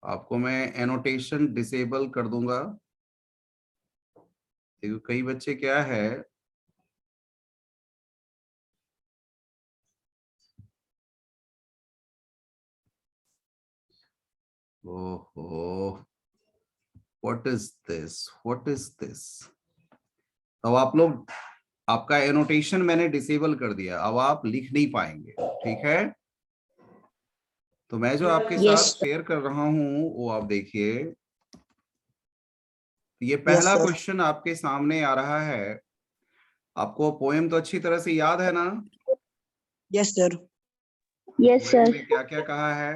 आपको मैं annotation disable कर दूंगा। देखो कई बच्चे क्या है, ओहो what is this, what is this. तो आप लोग, आपका एनोटेशन मैंने डिसेबल कर दिया, अब आप लिख नहीं पाएंगे, ठीक है। तो मैं जो आपके साथ शेयर कर रहा हूं वो आप देखिए। ये पहला क्वेश्चन आपके सामने आ रहा है। आपको पोएम तो अच्छी तरह से याद है ना? Yes sir. Yes poem sir. में क्या क्या कहा है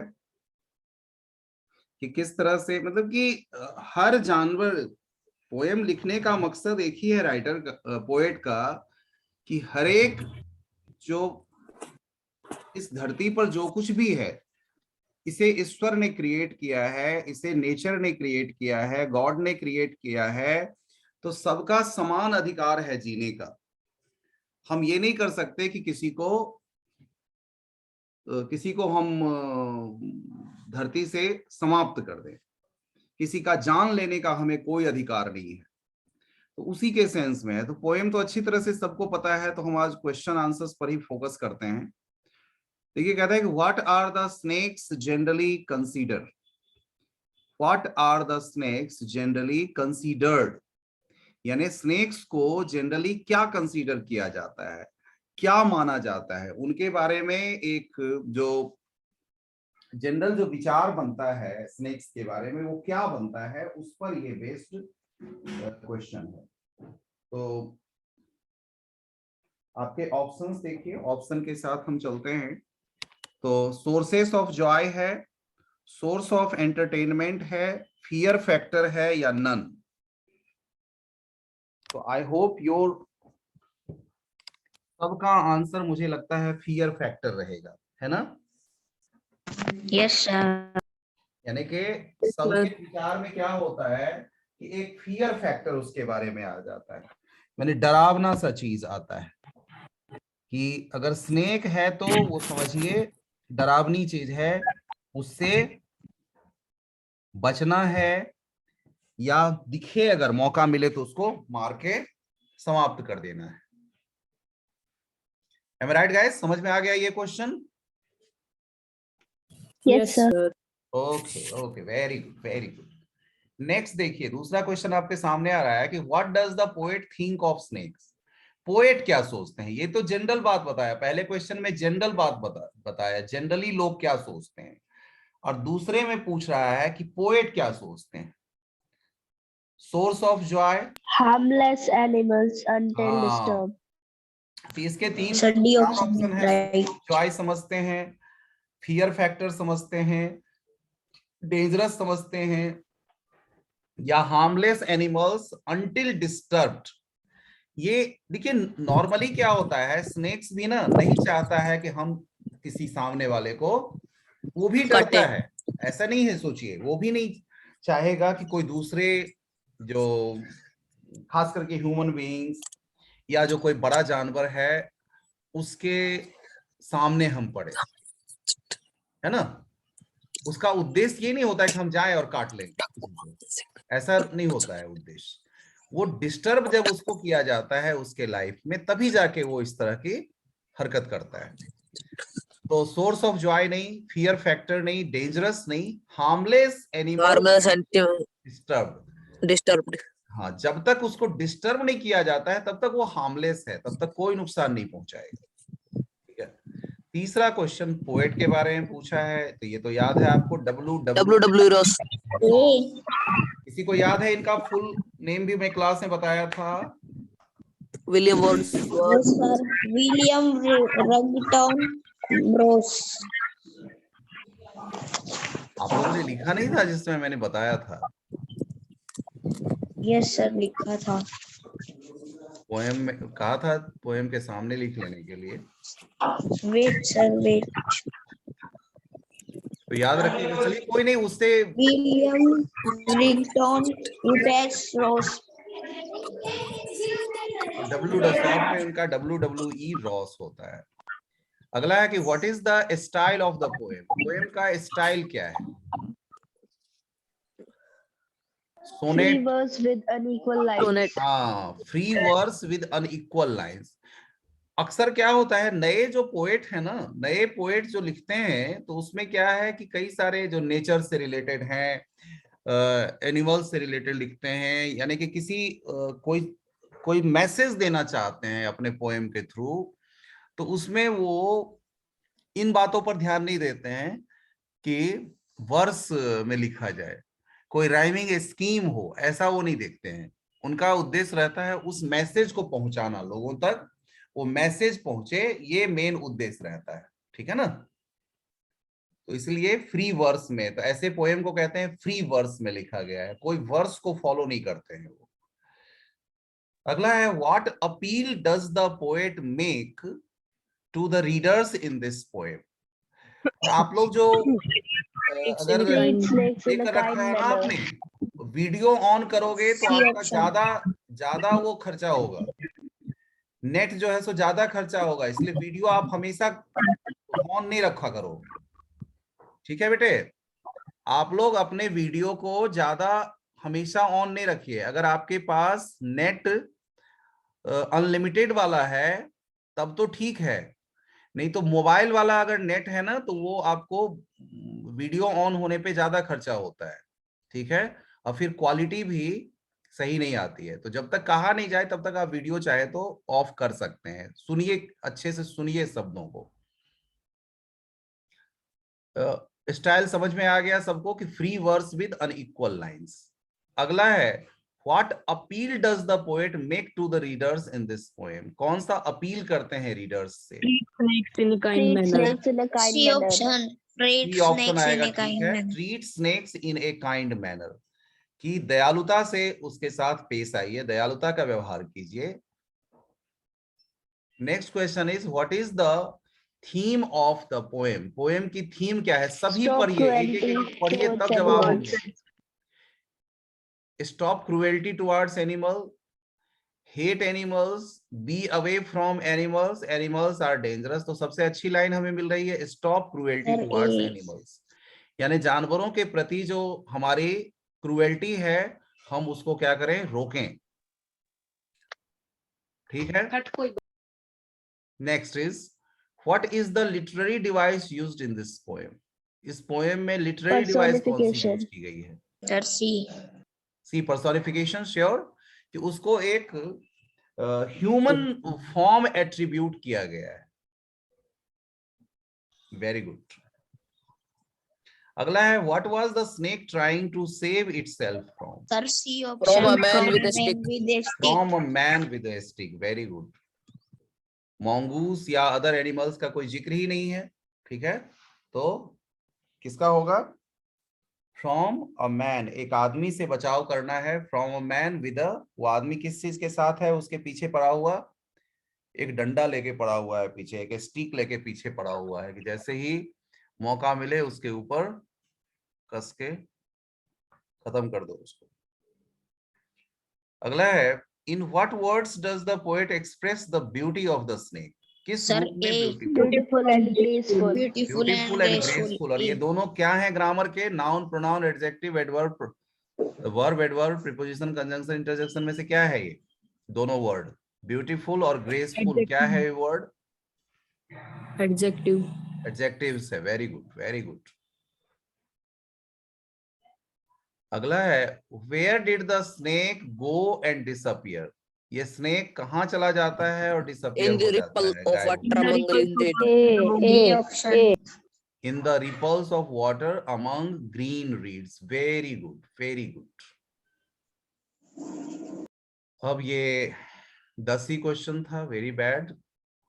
कि किस तरह से, मतलब कि हर जानवर, पोएम लिखने का मकसद एक ही है राइटर का, पोएट का, कि हर एक जो इस धरती पर जो कुछ भी है, इसे ईश्वर ने क्रिएट किया है, इसे नेचर ने क्रिएट किया है, गॉड ने क्रिएट किया है, तो सबका समान अधिकार है जीने का। हम ये नहीं कर सकते कि किसी को हम धरती से समाप्त कर दें, किसी का जान लेने का हमें कोई अधिकार नहीं है। तो उसी के सेंस में है। तो पोएम तो अच्छी तरह से सबको पता है, तो हम आज क्वेश्चन आंसर्स पर ही फोकस करते हैं। देखिए कहता है कि what are the snakes generally consider, what are the snakes generally considered, यानी स्नेक्स को जनरली क्या कंसीडर किया जाता है, क्या माना जाता है, उनके बारे में एक जो जनरल जो विचार बनता है स्नेक्स के बारे में, वो क्या बनता है, उस पर ये बेस्ड क्वेश्चन है। तो आपके ऑप्शंस देखिए, ऑप्शन के साथ हम चलते हैं। तो सोर्सेस ऑफ जॉय है, सोर्स ऑफ एंटरटेनमेंट है, फियर फैक्टर है या नन। तो आई होप योर सबका आंसर मुझे लगता है फियर फैक्टर रहेगा, है ना? Yes sir. यानी कि सबके विचार में क्या होता है कि एक फियर फैक्टर उसके बारे में आ जाता है, मैंने डरावना सा चीज आता है कि अगर स्नेक है तो वो समझिए डरावनी चीज है, उससे बचना है, या दिखे अगर मौका मिले तो उसको मार के समाप्त कर देना है। Am I right guys? समझ में आ गया ये question? Yes sir. Okay okay, very good very good. Next देखिए, दूसरा क्वेश्चन आपके सामने आ रहा है कि what does the poet think of snacks. Poet क्या सोचते हैं? ये तो जनरल बात बताया, पहले क्वेश्चन में जनरल बात बताया, जनरली लोग क्या सोचते हैं, और दूसरे में पूछ रहा है कि पोएट क्या सोचते हैं। Source of Joy, harmless animals until disturb. तो इसके तीन डी ऑप्शन है। जॉय समझते हैं, फियर फैक्टर समझते हैं, डेंजरस समझते हैं, या हार्मलेस एनिमल्स अनटिल डिस्टर्ब्ड। ये देखिए नॉर्मली क्या होता है, स्नेक्स भी ना नहीं चाहता है कि हम किसी सामने वाले को, वो भी डरता है, ऐसा नहीं है, सोचिए वो भी नहीं चाहेगा कि कोई दूसरे, जो खास करके ह्यूमन बीइंग्स या जो कोई बड़ा जानवर है उसके सामने हम पड़े, है ना। उसका उद्देश्य ये नहीं होता है कि हम जाएं और काट लें किसी को, ऐसा नहीं होता है उद्देश्य। वो डिस्टर्ब जब उसको किया जाता है उसके लाइफ में, तभी जाके वो इस तरह की हरकत करता है। तो सोर्स ऑफ जॉय नहीं, फियर फैक्टर नहीं, डेंजरस नहीं, हार्मलेस एनिमल डिस्टर्ब्ड। हाँ, जब तक उसको डिस्टर्ब नहीं किया जाता है तब तक वो हार्मलेस है, तब तक कोई नुकसान नहीं पहुंचाएगा। ठीक है। तीसरा क्वेश्चन पोएट के बारे में पूछा है, तो ये तो याद है आपको, डब्ल्यू रॉस। किसी को याद है इनका फुल नेम भी मैं क्लास में बताया था? William Wordsworth. सर विलियम रगटन ब्रोस। आप लोगों ने लिखा नहीं था जिसमें मैंने बताया था? यस सर लिखा था। पोएम में कहा था, पोएम के सामने लिख लेने के लिए। Wait sir wait. तो याद रखिएगा, चलिए कोई नहीं, उससे विलियम रिगटन यूटेक्स रोस। डब्ल्यू शॉर्ट में उनका WWE रॉस होता है। अगला है कि what is the style of the poem, poem का स्टाइल क्या है। Sonnet, verse with unequal lines. Sonnet. हाँ, free verse with unequal lines. अक्सर क्या होता है, नए जो पोएट है ना, नए पोएट जो लिखते हैं, तो उसमें क्या है कि कई सारे जो नेचर से रिलेटेड हैं, एनिमल से रिलेटेड लिखते हैं, यानी कि किसी कोई कोई मैसेज देना चाहते हैं अपने पोएम के थ्रू, तो उसमें वो इन बातों पर ध्यान नहीं देते हैं कि वर्स में लिखा जाए, कोई राइमिंग स्कीम हो, ऐसा वो नहीं देखते हैं। उनका उद्देश्य रहता है उस मैसेज को पहुंचाना लोगों तक, वो मैसेज पहुंचे, ये मेन उद्देश्य रहता है, ठीक है ना। तो इसलिए फ्री वर्स में, तो ऐसे पोएम को कहते हैं फ्री वर्स में लिखा गया है, कोई वर्स को फॉलो नहीं करते हैं वो। अगला है, what appeal does the poet make to the readers in this poem. आप लोग जो अगर देख कर रखा है ना आपने, वीडियो ऑन करोगे तो C आपका option. ज्यादा वो खर्चा होगा, नेट जो है सो ज्यादा खर्चा होगा, इसलिए वीडियो आप हमेशा ऑन नहीं रखा करो, ठीक है बेटे। आप लोग अपने वीडियो को ज्यादा हमेशा ऑन नहीं रखिए। अगर आपके पास नेट अनलिमिटेड वाला है तब तो ठीक है, नहीं तो मोबाइल वाला अगर नेट है ना, तो वो आपको वीडियो ऑन होने पे ज्यादा खर्चा होता है, ठीक है, और फिर क्वालिटी भी सही नहीं आती है। तो जब तक कहा नहीं जाए तब तक आप वीडियो चाहे तो ऑफ कर सकते हैं। सुनिए, अच्छे से सुनिए शब्दों को। स्टाइल समझ में आ गया सबको कि free verse with unequal lines. अगला है, what appeal does the poet make to the readers in this poem. कौन सा अपील करते हैं रीडर्स से? Snakes in a kind manner. C option. Treat ये ऑप्शन snakes in आएगा, a ठीक kind है, manner. Treat snakes in a kind manner, कि दयालुता से उसके साथ पेश आइए, दयालुता का व्यवहार कीजिए। Next question is, what is the theme of the poem. Poem की थीम क्या है? सभी Stop पढ़िए, एक एक cruelty पढ़िए towards तब जवाब animals. होंगे। Stop cruelty towards animal, hate animals, be away from animals, animals are dangerous. तो सबसे अच्छी लाइन हमें मिल रही है, stop cruelty Sir, towards A. Animals, यानी जानवरों के प्रति जो हमारी क्रुएल्टी है, हम उसको क्या करें, रोकें, ठीक है। Next is, what is the literary device used in this poem. इस पोएम में लिटरेरी डिवाइस कौन सी यूज की गई है? Sir, C. C, personification, sure, कि उसको एक ह्यूमन फॉर्म एट्रीब्यूट किया गया है। Very good. अगला है, what was the snake trying to save itself from. Sir, C option. From a man with a Man stick. with a stick. From a man with a stick, very good. Mongoose या other animals का कोई जिक्र ही नहीं है, ठीक है, तो किसका होगा? फ्रॉम अ मैन, एक आदमी से बचाव करना है। फ्रॉम अ मैन विद अ, वो आदमी किस चीज के साथ है? उसके पीछे पड़ा हुआ एक डंडा लेके पड़ा हुआ है पीछे, एक स्टिक लेके पीछे पड़ा हुआ है, कि जैसे ही मौका मिले उसके ऊपर कस के खत्म कर दो उसको। अगला है, in what words does the poet express the beauty of the snake. किस Sir, रूप में A. Beautiful and graceful. Beautiful and beautiful and graceful. Graceful. और ये A. दोनों क्या है ग्रामर के? Noun, pronoun, adjective, adverb, verb, adverb, preposition, conjunction, interjection में से क्या है ये दोनों वर्ड? ब्यूटीफुल और ग्रेसफुल, क्या है ये वर्ड? Adjective. एडजेक्टिव्स है। Very good, very good. अगला है, where did the snake go and disappear. ये स्नेक कहाँ चला जाता है और डिसअपियर In हो the जाता ripple है? of गायब हो water जाता among green reeds. B option. In the ripples of water among green reeds. Very good, very good. अब ये 10 ही क्वेश्चन था, वेरी बैड।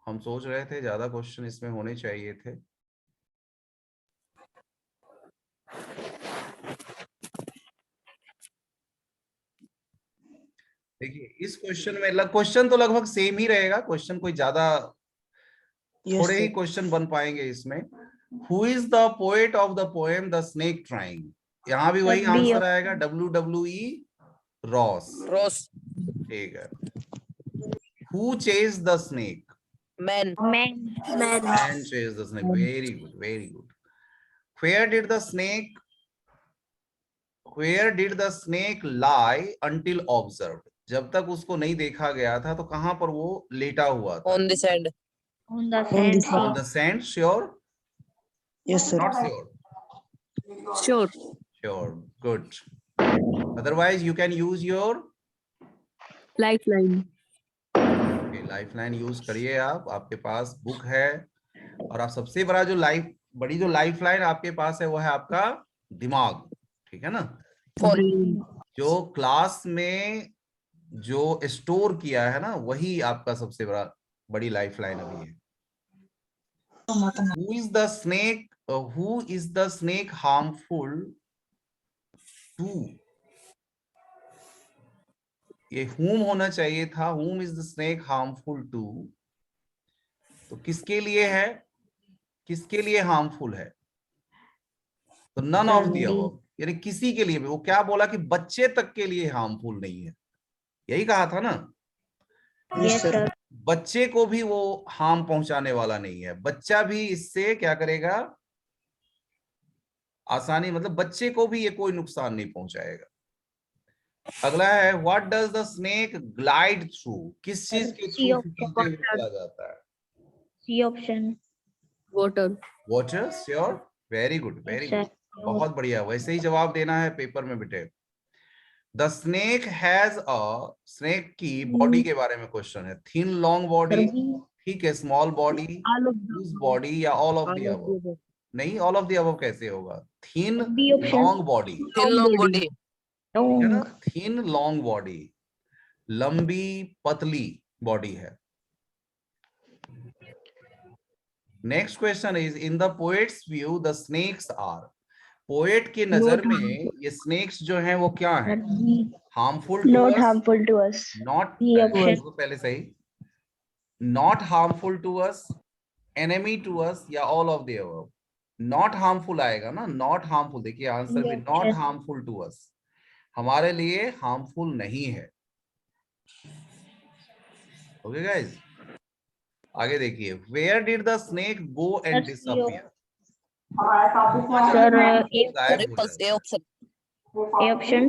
हम सोच रहे थे ज्यादा क्वेश्चन इसमें होने चाहिए थे। देखिए इस क्वेश्चन में क्वेश्चन तो लगभग सेम ही रहेगा, क्वेश्चन कोई ज्यादा, थोड़े ही क्वेश्चन बन पाएंगे इसमें। Who is the poet of the poem the snake trying. यहाँ भी वही आंसर आएगा, WWE रॉस। Rose. ठीक है। Who chase the snake. Man. Man chased the snake. Very good, very good. Where did the snake Where did the snake lie until observed? जब तक उसको नहीं देखा गया था तो कहां पर वो लेटा हुआ था? On the sand. On the On the sand. On the sand. Sure? Yes, sir. Not sure. Sure. Sure. Good. Otherwise, you can use your Lifeline. Lifeline use करिए आप, आपके पास बुक है और आप सबसे बड़ा जो बड़ी जो लाइफलाइन आपके पास है वो है आपका दिमाग, ठीक है ना? Brain. जो क्लास में जो स्टोर किया है ना वही आपका सबसे बड़ी लाइफलाइन अभी है। Who is the snake harmful to? ये whom होना चाहिए था, whom is the snake harmful to? तो किसके लिए है, किसके लिए हार्मफुल है? तो none of the above, यानी किसी के लिए भी। वो क्या बोला कि बच्चे तक के लिए हार्मफुल नहीं है, यही कहा था ना? Yes, sir. बच्चे को भी वो हार्म पहुंचाने वाला नहीं है, बच्चा भी इससे क्या करेगा, आसानी, मतलब बच्चे को भी ये कोई नुकसान नहीं पहुंचाएगा। अगला है what does the snake glide through? किस चीज के थ्रू फिसलते हुए चला जाता है? C option. Water. Water. Sure, very good, very good, बहुत बढ़िया। वैसे ही जवाब देना है पेपर में बेटे। The snake has a, snake की बॉडी के बारे में क्वेश्चन है। थिन लॉन्ग बॉडी, ठीक है, स्मॉल बॉडी, लूज बॉडी या ऑल ऑफ द अबव? नहीं, ऑल ऑफ द अबव कैसे होगा? Thin B option. Long body, Thin long body. है ना? Long. थिन लॉन्ग बॉडी, लंबी पतली बॉडी है। Next question is in the poet's view the snakes are, poet की नजर में ये स्नेक्स जो हैं वो क्या हैं? Harmful to Not us, harmful to us. Not, पहले सही, not harmful to us, enemy to us या all of the above? Not harmful आएगा ना, नॉट हार्मफुल। देखिए आंसर भी नॉट हार्मफुल टू अस, हमारे लिए हार्मफुल नहीं है। ओके गाइस, आगे देखिए। Where did the snake go and disappear? Sir, Ripples. A option. A option.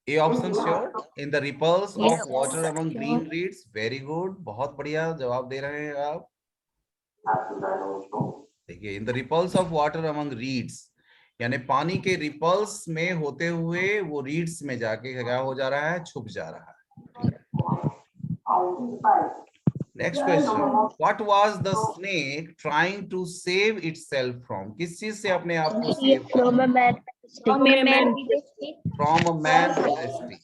A option sure, in the ripples Yes. of water among green reeds. Very good, बहुत बढ़िया जवाब दे रहे हैं आप। देखिए in the ripples of water among reeds, यानी पानी के रिपल्स में होते हुए वो रीड्स में जाके क्या हो जा रहा है, छुप जा रहा है। Next question, what was the snake trying to save itself from? किस चीज से अपने आप को save? From a man. From a man. From a man with a stick।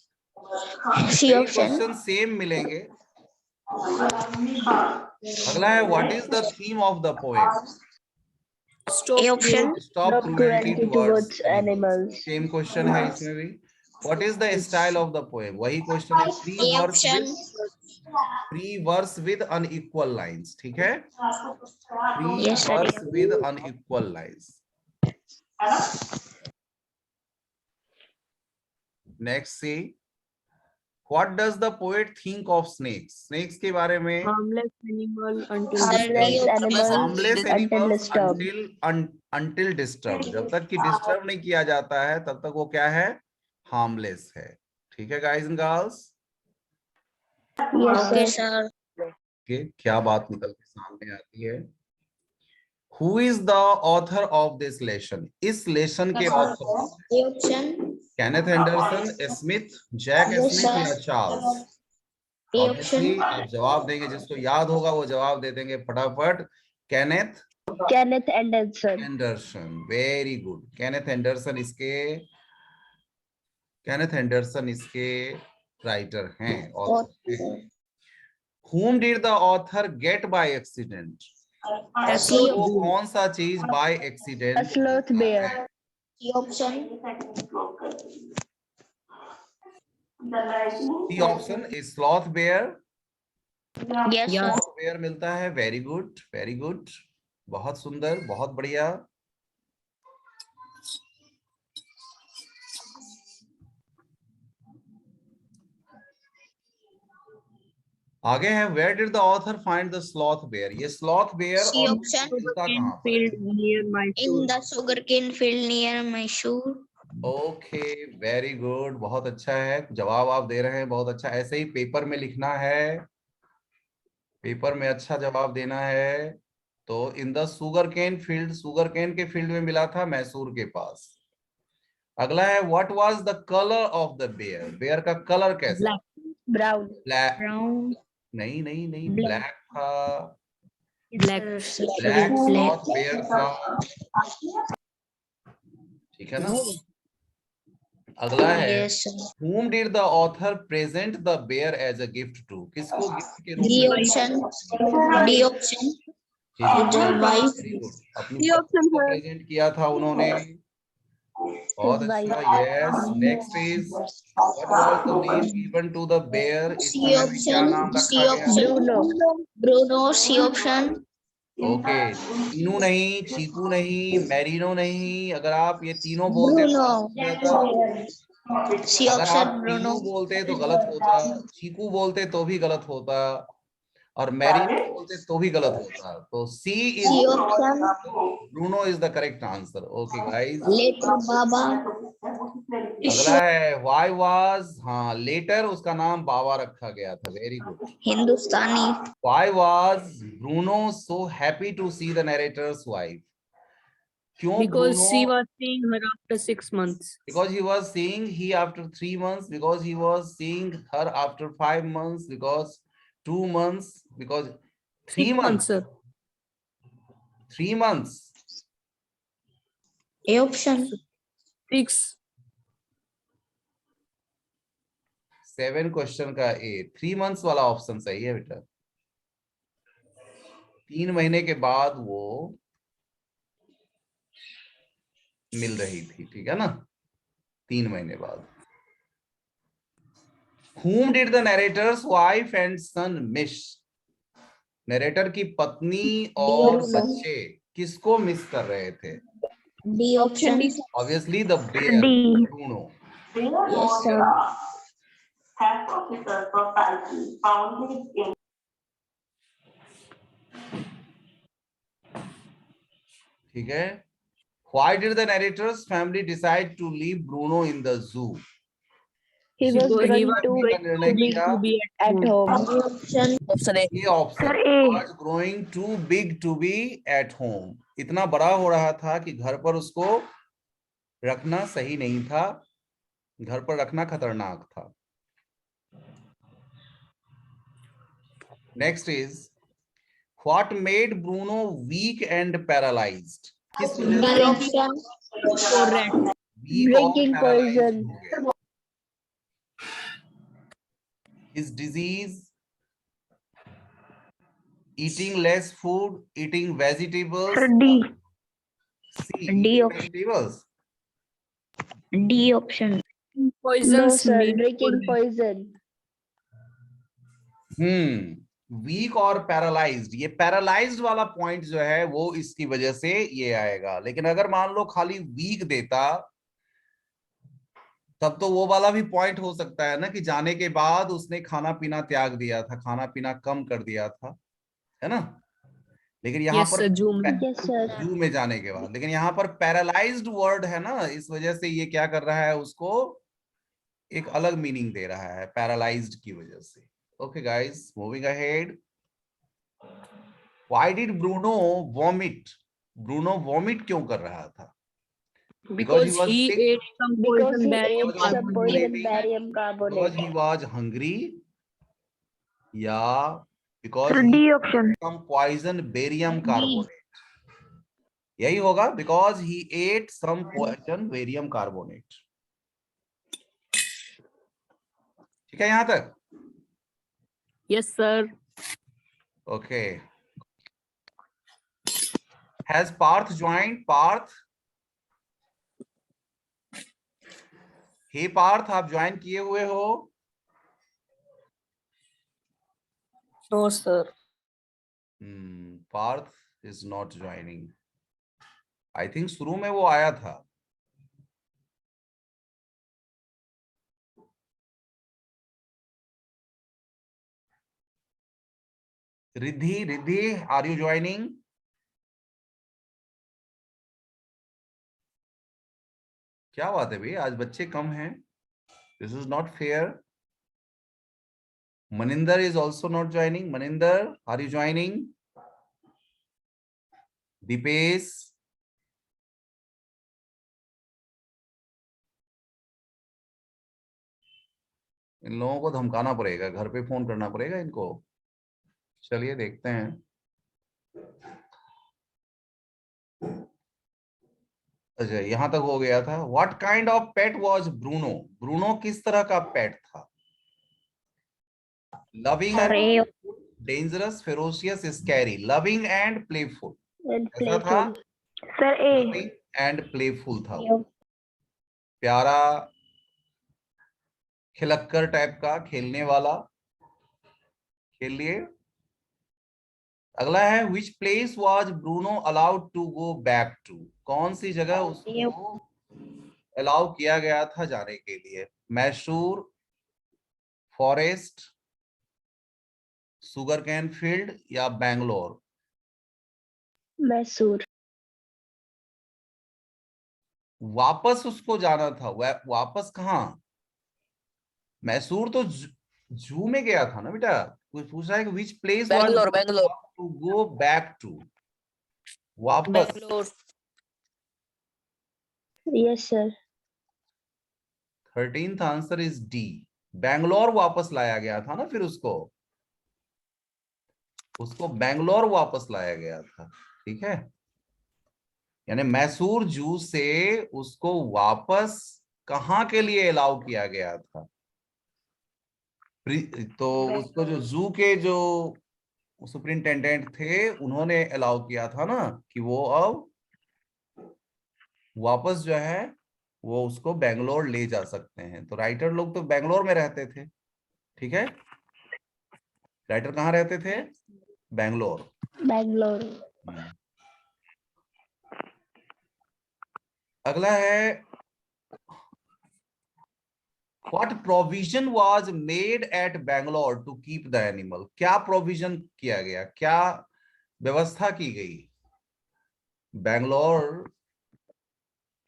C option. Question same मिलेंगे। अगला है what is the theme of the poem? A option. Stop Not cruelty cruelty towards towards animals. Same question है इसमें भी। What is the style of the poem? वही question है। A option. Free verse with unequal lines, ठीक है, free Yes, sir. Verse with unequal lines. Next see, what does the poet think of snakes? Snakes के बारे में। Harmless animal until Harmless animals harmless until animals disturbed. until disturbed, जब तक कि disturb नहीं किया जाता है तब तक वो क्या है, हार्मलेस है। ठीक है guys and girls, Yes, Okay, sir. sir. क्या बात निकल के सामने आती है। Who is the author of this lesson? इस लेसन के author A option. Kenneth Anderson, Smith, Jack Smith या चार्ल्स? A obviously option. आप जवाब देंगे, जिसको याद होगा वो जवाब दे देंगे फटाफट। Kenneth Kenneth Anderson. Anderson, very good. Kenneth Anderson इसके राइटर हैं, ऑथर हैं। Whom did the author get by accident? वो कौन सा चीज by accident? A sloth bear. C option. The option is sloth bear। Yes, sir. sloth bear मिलता है। Very good, very good, बहुत सुंदर, बहुत बढ़िया। आगे है where did the author find the sloth bear? ये स्लॉथ बेयर C और option. मिलता कहाँ पर है? field near my In the sugarcane field near Mysore. Okay, very good, बहुत अच्छा है, जवाब आप दे रहे हैं, बहुत अच्छा। ऐसे ही पेपर में लिखना है, पेपर में अच्छा जवाब देना है। तो in the sugar cane field, sugar cane के फील्ड में मिला था मैसूर के पास। अगला है what was the colour of the bear, bear का कलर कैसा? Brown. ब्लैक? Brown. नहीं नहीं नहीं, Black. ब्लैक था, Black. Black Black. Sloth bear था, ठीक है ना। अगला है Yes, sir. whom did the author present the bear as a gift to, किसको गिफ्ट के रूप D में option. D option. his The wife. Very good, अपनी C पत्नी option, को sir. प्रेजेंट किया था उन्होंने, बहुत His wife. अच्छा। Yes, next is what was the name given to the bear, इस C समय में क्या option. नाम C रखा गया? option. Bruno. Bruno. C option. Okay, Tinu नहीं, चीकू नहीं, मैरिनो नहीं, अगर आप ये तीनों बोलते तो Bruno. गलत हो जाता। C अगर आप option. टीनू Bruno. बोलते तो गलत होता, चीकू बोलते तो भी गलत होता, और मैरिनो बोलते तो भी गलत होता। तो C is, C option. Bruno is the correct answer. Okay guys, Later Baba. अगला है व्हाई वाज, हाँ लेटर उसका नाम बाबा रखा गया था, very good. Hindustani. Why was Bruno so happy to see the narrator's wife, क्यों Because Bruno? she was seeing her after 6 months. Because he was seeing he after 3 months, because he was seeing her after 5 months, because 2 months, because 6 months, 3 months, sir. 3 months, A option. 6. 7 question का ए, 3 months वाला option सही है बेटा। 3 महीने के बाद वो मिल रही थी, ठीक है ना, 3 महीने बाद। Whom did the narrator's wife and son miss? Narrator की पत्नी और option. बच्चे किसको मिस कर रहे थे? D option. Obviously the bear, D. Bruno. Yes, sir. ठीक है। Why did the narrator's family decide to leave Bruno in the zoo? He was He growing was too का निर्णय big किया, to be at home. D option. Option A. ये option, Sir, A. was growing too big to be at home, इतना बड़ा हो रहा था कि घर पर उसको रखना सही नहीं था, घर पर रखना खतरनाक था। Next is what made Bruno weak and paralysed, किस D वजह से option. Correct. वीक और Drinking पैरालाइज्ड poison. हो गया? His disease, eating less food, eating vegetables. Sir, D. C, D eating option. vegetables. D option. No, Poisons sir. made Drinking for them. poison. Weak और paralysed, ये paralysed वाला point जो है वो इसकी वजह से ये आएगा। लेकिन अगर मान लो खाली वीक देता तब तो वो वाला भी पॉइंट हो सकता है ना, कि जाने के बाद उसने खाना पीना त्याग दिया था, खाना पीना कम कर दिया था, है ना। लेकिन यहाँ Yes, पर sir. Zoom. Yes, sir. जू में जाने के बाद, लेकिन यहाँ पर पैरालाइज्ड वर्ड है ना, इस वजह से ये क्या कर रहा है, उसको एक अलग मीनिंग दे रहा है पैरालाइज्ड की वजह से। Okay guys, moving ahead. Why did Bruno vomit, Bruno vomit क्यों कर रहा था? Because he was he sick? ate some Because poison he barium ate some carbonate. poison barium Because carbonate. he was hungry, या because Sir, he D option. ate some poison barium carbonate? यही होगा, because he ate some poison barium carbonate। ठीक है यहां तक? Yes, sir. Okay. Has Parth joined? Parth, हे पार्थ, आप join किए हुए हो? No, sir. Parth is not joining. I think शुरू में वो आया था। Riddhi, Riddhi, are you joining? क्या बात है भाई, आज बच्चे कम हैं, this is not fair. Maninder is also not joining. Maninder, are you joining? Dipesh, इन लोगों को धमकाना पड़ेगा, घर पे फोन करना पड़ेगा इनको। चलिए देखते हैं। अच्छा, यहां तक हो गया था। What kind of pet was Bruno? Bruno किस तरह का पेट था? Loving Sir, A. and dangerous, ferocious, scary. Loving and playful. And ऐसा था? playful. Sir, A. Loving and playful था वो। प्यारा, खिलक्कर टाइप का, खेलने वाला। खेल लिए। अगला है which place was Bruno allowed to go back to? कौन सी जगह उसको अलाउ किया गया था जाने के लिए? Mysore, forest, sugar cane field या बैंगलोर? मैसूर। वापस उसको जाना था। वापस कहाँ? मैसूर तो जू में गया था ना बेटा। कुछ पूछ रहा है कि which place was Bangalore, Bruno Bangalore. allowed to go back to? वापस। Bangalore. Yes, sir. 13th answer is D, Bangalore वापस लाया गया था ना। फिर उसको बैंगलोर वापस लाया गया था। ठीक है, यानी मैसूर जू से उसको वापस कहाँ के लिए अलाउ किया गया था? तो उसको जो जू के जो सुपरिंटेंडेंट थे उन्होंने अलाउ किया था ना कि वो अब वापस जो है वो उसको बेंगलोर ले जा सकते हैं। तो राइटर लोग तो बेंगलोर में रहते थे। ठीक है, राइटर कहाँ रहते थे? बेंगलोर। बैंगलोर। अगला है what provision was made at Bangalore to keep the animal? क्या प्रोविजन किया गया, क्या व्यवस्था की गई? बैंगलोर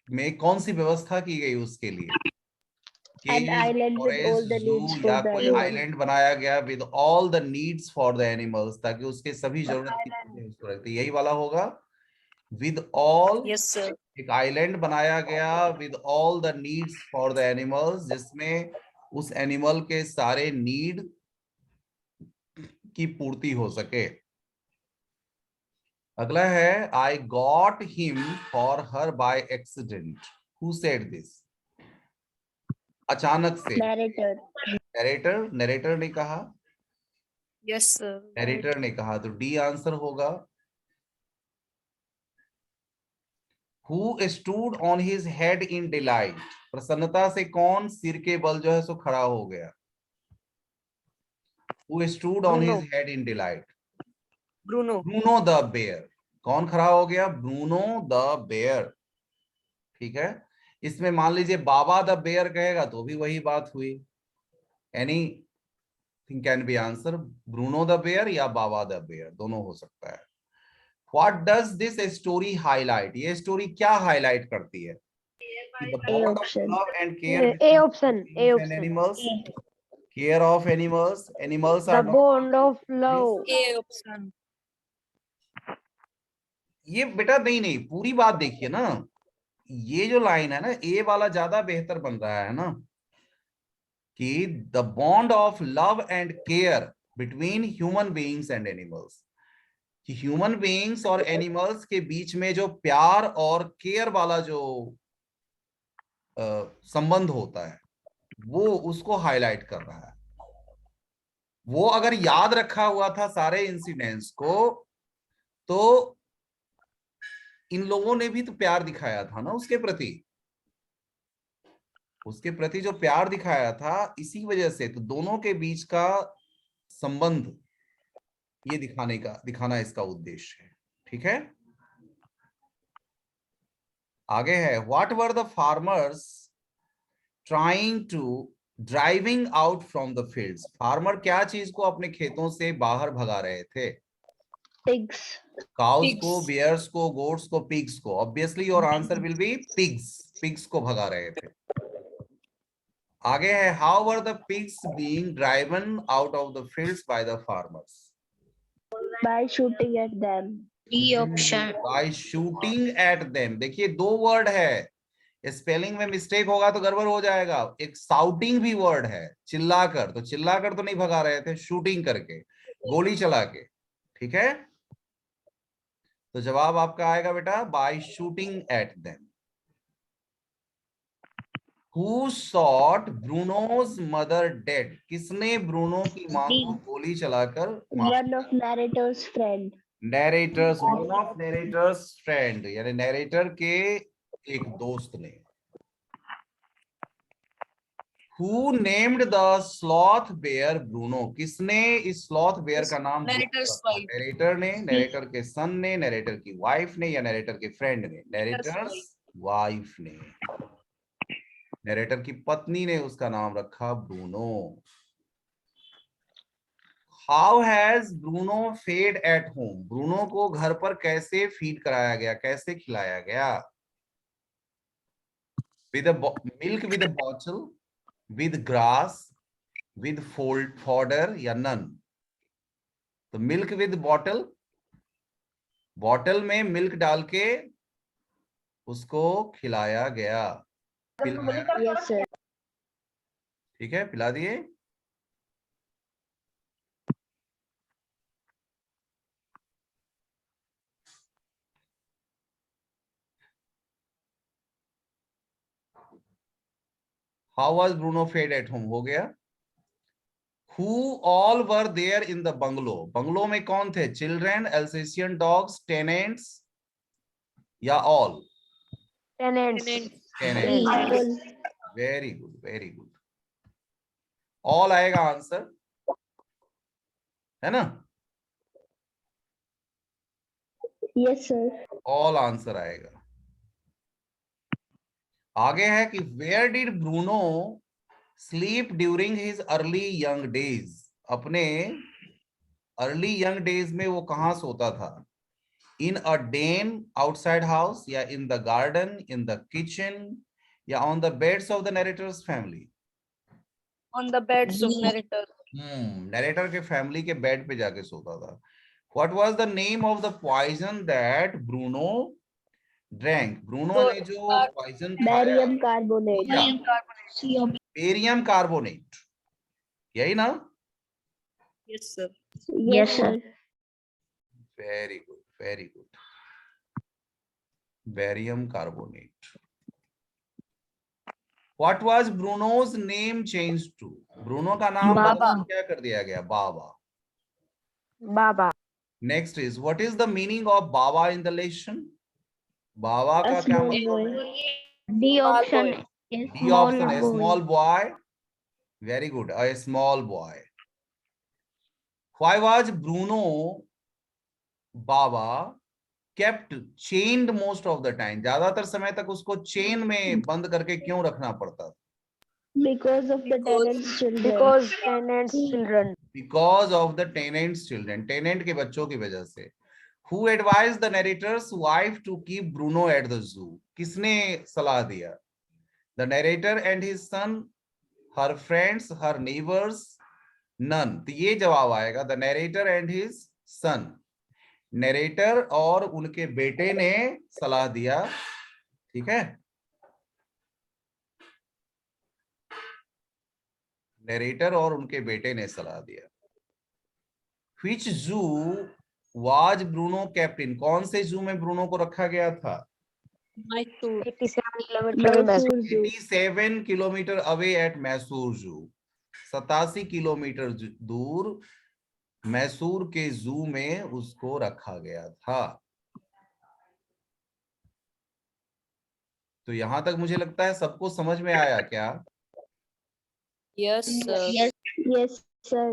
में कौन सी व्यवस्था की गई उसके लिए? An island with all the needs जू for या the कोई animal. आइलैंड बनाया गया with all the needs for the animals, ताकि उसके सभी जरूरत की चीजें उसको रखती। यही वाला होगा विद ऑल। Yes, sir. एक आइलैंड बनाया गया with all the needs for the animals, जिसमें उस एनिमल के सारे नीड की पूर्ति हो सके। अगला है I got him for her by accident. Who said this? अचानक से। Narrator. नरेटर ने कहा। Yes, sir. नरेटर ने कहा, तो डी आंसर होगा। Who stood on his head in delight? प्रसन्नता से कौन सिर के बल जो है सो खड़ा हो गया? Who stood on his head in delight? Bruno. Bruno the bear. कौन खड़ा हो गया? Bruno the bear। ठीक है, इसमें मान लीजिए बाबा द बेयर कहेगा तो भी वही बात हुई। Anything can be answer, Bruno the bear या बाबा द बेयर, दोनों हो सकता है। What does this story highlight? ये स्टोरी क्या हाईलाइट करती है? The bond of option. love and care A between option. humans A and option. animals. Care of animals. Animals The are not. bond of love. A option. ये बेटा नहीं, पूरी बात देखिए ना। ये जो लाइन है ना, ए वाला ज्यादा बेहतर बन रहा है ना, कि the bond of love and care between human beings and animals. कि ह्यूमन बीइंग्स और एनिमल्स के बीच में जो प्यार और केयर वाला जो संबंध होता है वो उसको हाईलाइट कर रहा है। वो अगर याद रखा हुआ था सारे इंसिडेंट्स को, तो इन लोगों ने भी तो प्यार दिखाया था ना उसके प्रति। जो प्यार दिखाया था, इसी वजह से तो दोनों के बीच का संबंध ये दिखाना इसका उद्देश्य है। ठीक है, आगे है what were the farmers trying to driving out from the fields? Farmer क्या चीज को अपने खेतों से बाहर भगा रहे थे? Pigs. काउस को, बियर्स को, गोट्स को, पिग्स को। Obviously your answer will be pigs. Pigs को भगा रहे थे। आगे है how were the pigs being driven out of the fields by the farmers. By shooting at them. D option. By shooting at them. देखिए दो word है, spelling में मिस्टेक होगा तो गड़बड़ हो जाएगा। एक साउटिंग भी वर्ड है, चिल्लाकर, तो चिल्लाकर तो नहीं भगा रहे थे, शूटिंग करके, गोली चला के। ठीक है, तो जवाब आपका आएगा बेटा by shooting at them. Who shot Bruno's mother dead? किसने ब्रूनो की मां को गोली चलाकर मार One दिया? of narrator's friend. Narrator's, one of narrator's friend, यानी नैरेटर के एक दोस्त ने। Who named the sloth bear Bruno? किसने इस स्लॉथ बेयर का नाम Narrator's रखा? wife. नैरेटर ने, नैरेटर के सन ने, नैरेटर की वाइफ ने, या नैरेटर के फ्रेंड ने? नैरेटर्स वाइफ ने, नैरेटर की पत्नी ने उसका नाम रखा Bruno. How has Bruno fed at home? Bruno को घर पर कैसे फीड कराया गया, कैसे खिलाया गया? With milk with bottle, with grass, with fodder, या नन? तो मिल्क विद बॉटल, बॉटल में मिल्क डाल के उसको खिलाया गया, पिलाया। Yes, sir. ठीक है, पिला दिए। How was Bruno fed at home? हो गया। Who all were there in the bungalow? Bungalow में कौन थे? Children, Alsatian dogs, tenants, या all? Tenants. Tenants. People. Very good, very good. All आएगा आंसर, है ना? Yes, sir. All आंसर आएगा। आगे है कि where did Bruno sleep during his early young days? अपने अर्ली यंग डेज में वो कहाँ सोता था? इन अ den outside house, या in the garden, in the kitchen, या on the beds of the narrator's family? On the beds of narrator. Narrator के family के बेड पे जाके सोता था। What was the name of the poison that Bruno drank? Bruno ने जो poison खाया, Barium carbonate. Barium carbonate. Barium carbonate, यही ना? Yes, sir. Yes, sir. Very good, very good. Barium carbonate. What was Bruno's name changed to? Bruno का नाम बाबा। बदल के क्या कर दिया गया? बाबा। Baba. Next is, what is the meaning of Baba in the lesson? बाबा का A क्या small मतलब? boy. D option. A D small option, a boy. small boy. Very good, a small boy. Why was Bruno Baba kept chained most of the time? ज्यादातर समय तक उसको chain में बंद करके क्यों रखना पड़ता? Because of the Because- tenant's children. Because tenants children. Because of the tenant's children, tenant के बच्चों की वजह से। Who advised the narrator's wife to keep Bruno at the zoo? किसने सलाह दिया? The narrator and his son, her friends, her neighbors, none. तो ये जवाब आएगा, the narrator and his son. Narrator और उनके बेटे ने सलाह दिया। ठीक है, नरेटर और उनके बेटे ने सलाह दिया। Which zoo was Bruno kept in? कौन से जू में ब्रूनो को रखा गया था? Mysore. 87 kilometer Mysore Zoo. 87 kilometre away at Mysore जू, 87 किलोमीटर दूर मैसूर के जू में उसको रखा गया था। तो यहां तक मुझे लगता है सबको समझ में आया क्या? Yes, sir. Yes. Yes, sir.